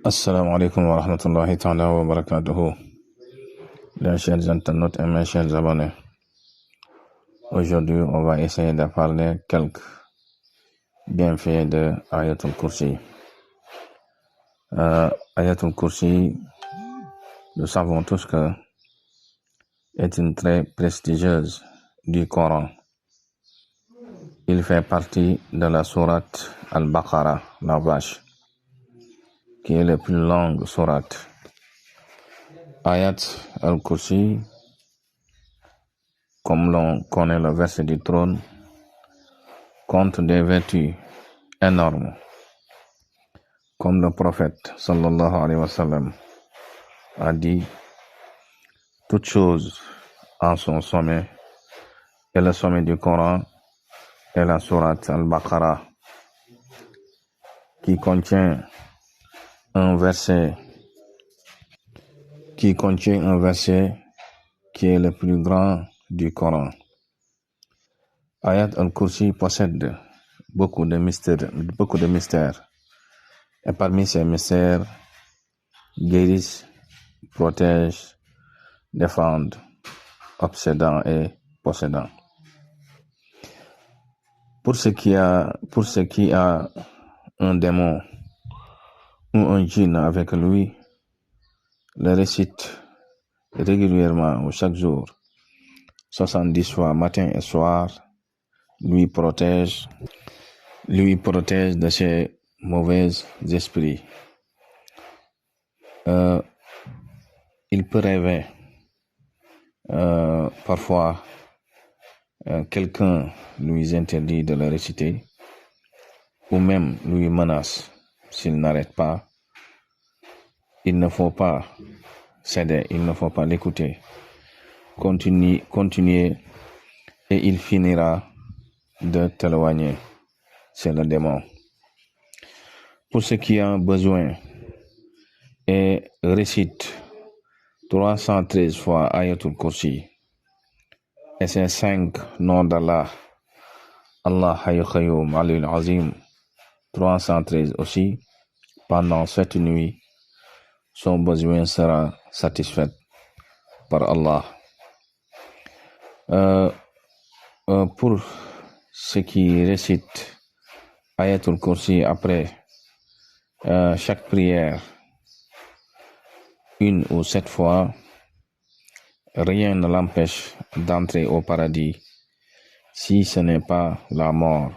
Assalamu alaikum wa rahmatullahi ta'ala wa barakatuhu. Les chers internautes et mes chers abonnés. Aujourd'hui, on va essayer de parler quelques bienfaits de Ayatul Kursi. Ayatul Kursi, nous savons tous que est une très prestigieuse du Coran. Il fait partie de la sourate Al-Baqarah, la vache, qui est la plus longue sourate. Ayat al-Kursi, comme l'on connaît le verset du trône, compte des vertus énormes. Comme le prophète sallallahu alayhi wa sallam a dit, toute chose en son sommet, et le sommet du Coran est la sourate al-Baqarah, qui contient un verset qui est le plus grand du Coran. Ayat al-Kursi possède beaucoup de mystères. Et parmi ces mystères, guérissent, protègent, défendent, obsédant et possédant. Pour ce qui a un démon ou un djinn avec lui, le récite régulièrement ou chaque jour, 70 fois matin et soir, lui protège de ses mauvais esprits. Il peut rêver parfois quelqu'un lui interdit de le réciter ou même lui menace s'il n'arrête pas. Il ne faut pas céder, il ne faut pas l'écouter. Continuer et il finira de t'éloigner. C'est le démon. Pour ceux qui ont besoin, et récite 313 fois Ayatul Kursi et ses 5 noms d'Allah, Allah Hayy Qayyum Aliyul Azim, 313 aussi, pendant cette nuit, son besoin sera satisfait par Allah. Pour ceux qui récitent Ayatul Kursi après chaque prière, 1 ou 7 fois, rien ne l'empêche d'entrer au paradis si ce n'est pas la mort,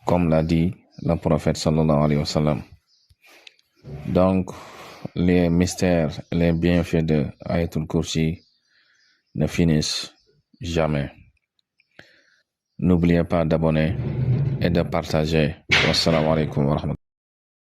comme l'a dit le prophète sallallahu alayhi wa sallam. Donc, les mystères, les bienfaits de Ayatul Kursi ne finissent jamais. N'oubliez pas d'abonner et de partager. Wassalamu alaikum wa rahmatullahi.